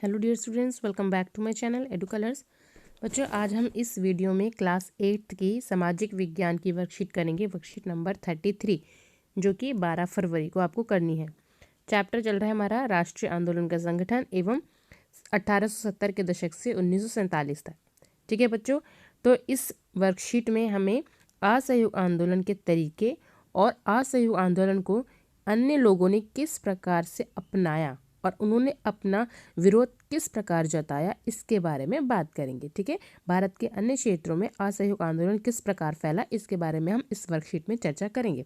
Hello dear students, welcome back to my channel Edu Colours. बच्चों, आज हम इस वीडियो में क्लास 8th की सामाजिक विज्ञान की वर्कशीट करेंगे, वर्कशीट नंबर 33, जो कि 12 फरवरी को आपको करनी है। चैप्टर चल रहा है हमारा राष्ट्रीय आंदोलन का संगठन एवं 1870 के दशक से 1947 तक। ठीक है बच्चों, तो इस वर्कशीट में हमें असहयोग आंदोलन के तरीके और असहयोग आंदोलन को अन्य लोगों ने किस प्रकार से अपनाया और उन्होंने अपना विरोध किस प्रकार जताया, इसके बारे में बात करेंगे। ठीक है, भारत के अन्य क्षेत्रों में असहयोग आंदोलन किस प्रकार फैला, इसके बारे में हम इस वर्कशीट में चर्चा करेंगे।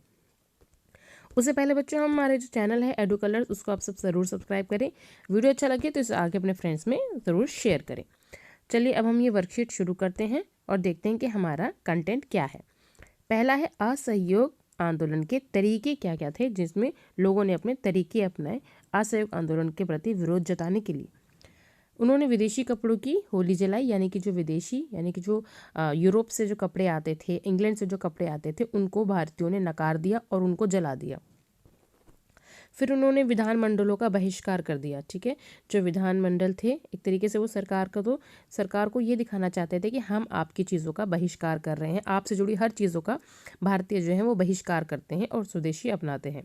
उससे पहले बच्चों, हमारे जो चैनल है एडू कलर्स, उसको आप सब ज़रूर सब्सक्राइब करें। वीडियो अच्छा लगे तो इसे आगे अपने फ्रेंड्स में ज़रूर शेयर करें। चलिए अब हम ये वर्कशीट शुरू करते हैं और देखते हैं कि हमारा कंटेंट क्या है। पहला है असहयोग आंदोलन के तरीके क्या क्या थे, जिसमें लोगों ने अपने तरीके अपनाए असहयोग आंदोलन के प्रति विरोध जताने के लिए। उन्होंने विदेशी कपड़ों की होली जलाई, यानी कि जो विदेशी यानी कि जो यूरोप से जो कपड़े आते थे, इंग्लैंड से जो कपड़े आते थे, उनको भारतीयों ने नकार दिया और उनको जला दिया। फिर उन्होंने विधानमंडलों का बहिष्कार कर दिया। ठीक है, जो विधानमंडल थे एक तरीके से वो सरकार को ये दिखाना चाहते थे कि हम आपकी चीज़ों का बहिष्कार कर रहे हैं, आपसे जुड़ी हर चीज़ों का भारतीय जो है वो बहिष्कार करते हैं और स्वदेशी अपनाते हैं।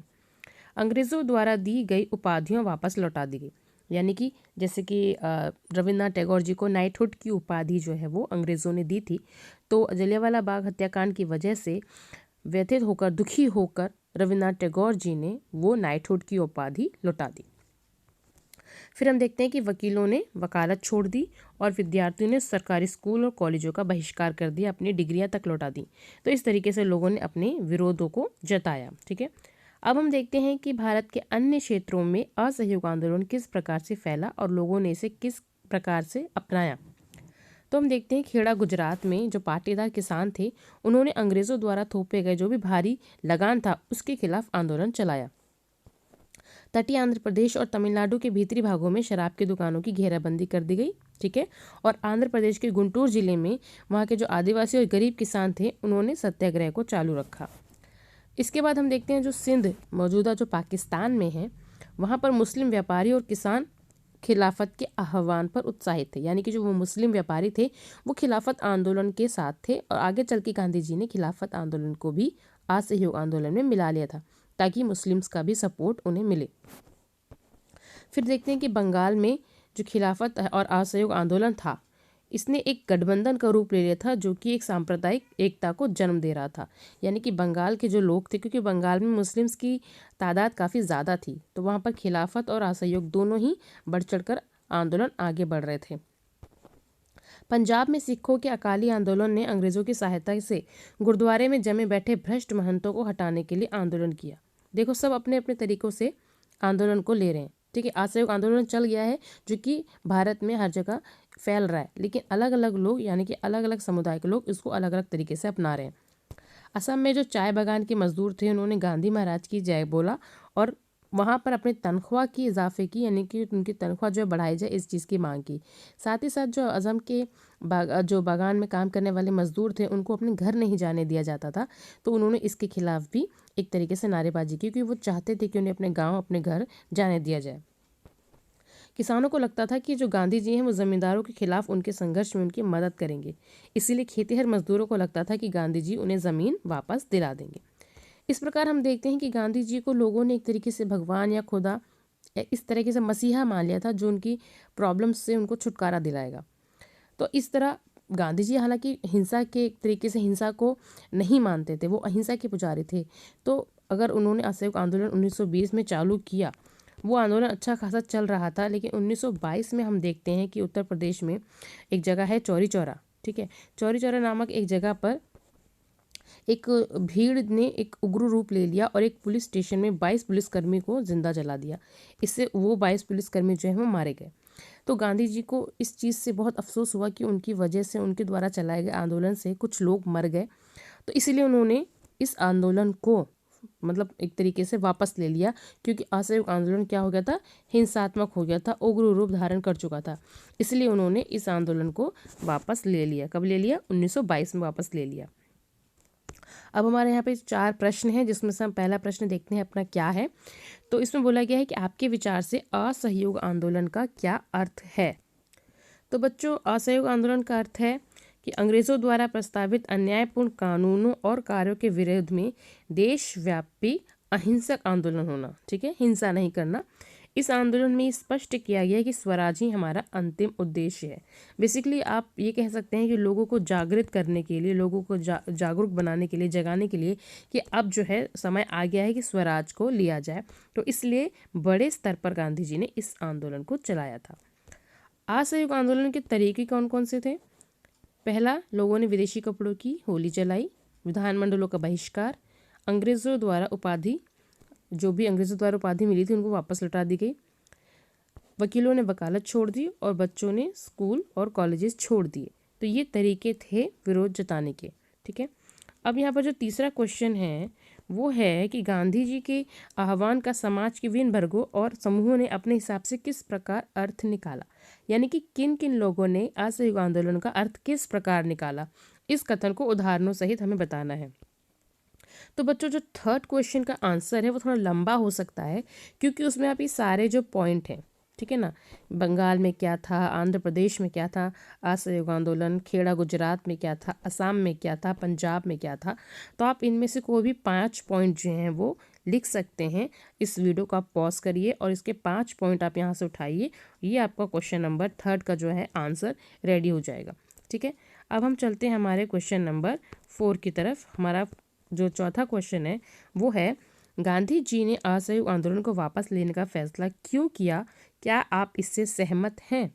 अंग्रेज़ों द्वारा दी गई उपाधियां वापस लौटा दी गई, यानी कि जैसे कि रविन्द्रनाथ टैगोर जी को नाइटहुड की उपाधि जो है वो अंग्रेज़ों ने दी थी। तो जलियांवाला बाग हत्याकांड की वजह से व्यथित होकर, दुखी होकर रविन्द्रनाथ टैगोर जी ने वो नाइटहुड की उपाधि लौटा दी। फिर हम देखते हैं कि वकीलों ने वकालत छोड़ दी और विद्यार्थियों ने सरकारी स्कूल और कॉलेजों का बहिष्कार कर दिया, अपनी डिग्रियां तक लौटा दी। तो इस तरीके से लोगों ने अपने विरोधों को जताया। ठीक है, अब हम देखते हैं कि भारत के अन्य क्षेत्रों में असहयोग आंदोलन किस प्रकार से फैला और लोगों ने इसे किस प्रकार से अपनाया। तो हम देखते हैं खेड़ा गुजरात में जो पाटीदार किसान थे, उन्होंने अंग्रेजों द्वारा थोपे गए जो भी भारी लगान था उसके खिलाफ आंदोलन चलाया। तटीय आंध्र प्रदेश और तमिलनाडु के भीतरी भागों में शराब की दुकानों की घेराबंदी कर दी गई। ठीक है, और आंध्र प्रदेश के गुंटूर जिले में वहाँ के जो आदिवासी और गरीब किसान थे, उन्होंने सत्याग्रह को चालू रखा। इसके बाद हम देखते हैं जो सिंध, मौजूदा जो पाकिस्तान में है, वहाँ पर मुस्लिम व्यापारी और किसान खिलाफत के आह्वान पर उत्साहित थे, यानी कि जो वो मुस्लिम व्यापारी थे वो खिलाफत आंदोलन के साथ थे और आगे चल के गांधी जी ने खिलाफत आंदोलन को भी असहयोग आंदोलन में मिला लिया था, ताकि मुस्लिम्स का भी सपोर्ट उन्हें मिले। फिर देखते हैं कि बंगाल में जो खिलाफत और असहयोग आंदोलन था, इसने एक गठबंधन का रूप ले लिया था, जो कि एक सांप्रदायिक एकता को जन्म दे रहा था। यानी कि बंगाल के जो लोग थे, क्योंकि बंगाल में मुस्लिम्स की तादाद काफ़ी ज़्यादा थी, तो वहाँ पर खिलाफत और असहयोग दोनों ही बढ़ चढ़कर आंदोलन आगे बढ़ रहे थे। पंजाब में सिखों के अकाली आंदोलन ने अंग्रेज़ों की सहायता से गुरुद्वारे में जमे बैठे भ्रष्ट महंतों को हटाने के लिए आंदोलन किया। देखो, सब अपने अपने तरीक़ों से आंदोलन को ले रहे हैं। ठीक है, असहयोग आंदोलन चल गया है जो कि भारत में हर जगह फैल रहा है, लेकिन अलग अलग लोग यानी कि अलग अलग समुदाय के लोग इसको अलग अलग तरीके से अपना रहे हैं। असम में जो चाय बागान के मजदूर थे, उन्होंने गांधी महाराज की जय बोला और वहाँ पर अपनी तनख्वाह की इजाफे की, यानी कि उनकी तनख्वाह जो है बढ़ाई जाए, इस चीज़ की मांग की। साथ ही साथ जो असम के जो बागान में काम करने वाले मजदूर थे, उनको अपने घर नहीं जाने दिया जाता था, तो उन्होंने इसके खिलाफ भी एक तरीके से नारेबाजी की, क्योंकि वो चाहते थे कि उन्हें अपने गाँव, अपने घर जाने दिया जाए। किसानों को लगता था कि जो गांधी जी हैं वो ज़मींदारों के खिलाफ उनके संघर्ष में उनकी मदद करेंगे, इसीलिए खेतीहर मजदूरों को लगता था कि गांधी जी उन्हें ज़मीन वापस दिला देंगे। इस प्रकार हम देखते हैं कि गांधी जी को लोगों ने एक तरीके से भगवान या खुदा या इस तरीके से मसीहा मान लिया था, जो उनकी प्रॉब्लम्स से उनको छुटकारा दिलाएगा। तो इस तरह गांधी जी हालांकि हिंसा के एक तरीके से हिंसा को नहीं मानते थे, वो अहिंसा के पुजारी थे। तो अगर उन्होंने असहयोग आंदोलन 1920 में चालू किया, वो आंदोलन अच्छा खासा चल रहा था, लेकिन 1922 में हम देखते हैं कि उत्तर प्रदेश में एक जगह है चौरी चौरा। ठीक है, चौरी चौरा नामक एक जगह पर एक भीड़ ने एक उग्र रूप ले लिया और एक पुलिस स्टेशन में 22 पुलिसकर्मी को जिंदा जला दिया। इससे वो 22 पुलिसकर्मी जो है वो मारे गए। तो गांधी जी को इस चीज़ से बहुत अफसोस हुआ कि उनकी वजह से, उनके द्वारा चलाए गए आंदोलन से कुछ लोग मर गए। तो इसलिए उन्होंने इस आंदोलन को मतलब एक तरीके से वापस ले लिया, क्योंकि असहयोग आंदोलन क्या हो गया था, हिंसात्मक हो गया था, उग्र रूप धारण कर चुका था। इसलिए उन्होंने इस आंदोलन को वापस ले लिया। कब ले लिया? 1922 में वापस ले लिया। अब हमारे यहाँ पे 4 प्रश्न हैं, जिसमें से हम पहला प्रश्न देखते हैं अपना क्या है। तो इसमें बोला गया है कि आपके विचार से असहयोग आंदोलन का क्या अर्थ है। तो बच्चों, असहयोग आंदोलन का अर्थ है कि अंग्रेजों द्वारा प्रस्तावित अन्यायपूर्ण कानूनों और कार्यों के विरोध में देशव्यापी अहिंसक आंदोलन होना। ठीक है, हिंसा नहीं करना। इस आंदोलन में स्पष्ट किया गया है कि स्वराज ही हमारा अंतिम उद्देश्य है। बेसिकली आप ये कह सकते हैं कि लोगों को जागृत करने के लिए, लोगों को जागरूक बनाने के लिए, जगाने के लिए कि अब जो है समय आ गया है कि स्वराज को लिया जाए। तो इसलिए बड़े स्तर पर गांधी जी ने इस आंदोलन को चलाया था। असहयोग आंदोलन के तरीके कौन कौन से थे? पहला, लोगों ने विदेशी कपड़ों की होली जलाई, विधानमंडलों का बहिष्कार, अंग्रेजों द्वारा उपाधि, जो भी अंग्रेजों द्वारा उपाधि मिली थी उनको वापस लौटा दी गई, वकीलों ने वकालत छोड़ दी और बच्चों ने स्कूल और कॉलेजेस छोड़ दिए। तो ये तरीके थे विरोध जताने के। ठीक है, अब यहाँ पर जो तीसरा क्वेश्चन है वो है कि गांधी जी के आह्वान का समाज के विभिन्न वर्गों और समूहों ने अपने हिसाब से किस प्रकार अर्थ निकाला, यानी कि किन किन लोगों ने असहयोग आंदोलन का अर्थ किस प्रकार निकाला, इस कथन को उदाहरणों सहित हमें बताना है। तो बच्चों, जो थर्ड क्वेश्चन का आंसर है वो थोड़ा लंबा हो सकता है, क्योंकि उसमें आप ये सारे जो पॉइंट हैं, ठीक है ना, बंगाल में क्या था, आंध्र प्रदेश में क्या था असहयोग आंदोलन, खेड़ा गुजरात में क्या था, असम में क्या था, पंजाब में क्या था, तो आप इनमें से कोई भी 5 पॉइंट जो हैं वो लिख सकते हैं। इस वीडियो को आप पॉज करिए और इसके 5 पॉइंट आप यहाँ से उठाइए। ये आपका क्वेश्चन नंबर 3 का जो है आंसर रेडी हो जाएगा। ठीक है, अब हम चलते हैं हमारे क्वेश्चन नंबर 4 की तरफ। हमारा जो चौथा क्वेश्चन है वो है, गांधी जी ने असहयोग आंदोलन को वापस लेने का फैसला क्यों किया, क्या आप इससे सहमत हैं?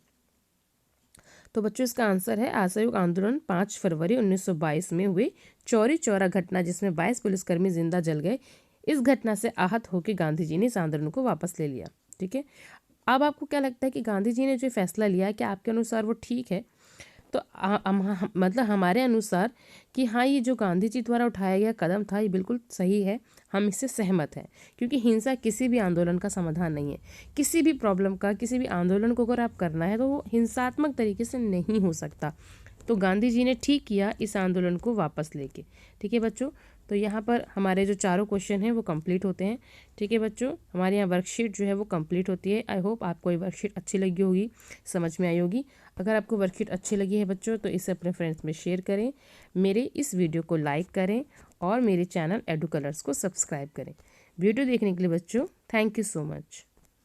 तो बच्चों, इसका आंसर है असहयोग आंदोलन 5 फरवरी 1922 में हुई चौरी चौरा घटना, जिसमें 22 पुलिसकर्मी जिंदा जल गए। इस घटना से आहत होकर गांधी जी ने इस आंदोलन को वापस ले लिया। ठीक है, अब आपको क्या लगता है कि गांधी जी ने जो फैसला लिया, क्या आपके अनुसार वो ठीक है? तो मतलब हमारे अनुसार कि हाँ, ये जो गांधी जी द्वारा उठाया गया कदम था ये बिल्कुल सही है, हम इससे सहमत हैं। क्योंकि हिंसा किसी भी आंदोलन का समाधान नहीं है। किसी भी प्रॉब्लम का, किसी भी आंदोलन को अगर आप करना है तो वो हिंसात्मक तरीके से नहीं हो सकता। तो गांधी जी ने ठीक किया इस आंदोलन को वापस लेके। ठीक है बच्चों, तो यहाँ पर हमारे जो चारों क्वेश्चन हैं वो कंप्लीट होते हैं। ठीक है बच्चों, हमारे यहाँ वर्कशीट जो है वो कंप्लीट होती है। आई होप आपको ये वर्कशीट अच्छी लगी होगी, समझ में आई होगी। अगर आपको वर्कशीट अच्छी लगी है बच्चों तो इसे अपने फ्रेंड्स में शेयर करें, मेरे इस वीडियो को लाइक करें और मेरे चैनल एडू कलर्स को सब्सक्राइब करें। वीडियो देखने के लिए बच्चों थैंक यू सो मच।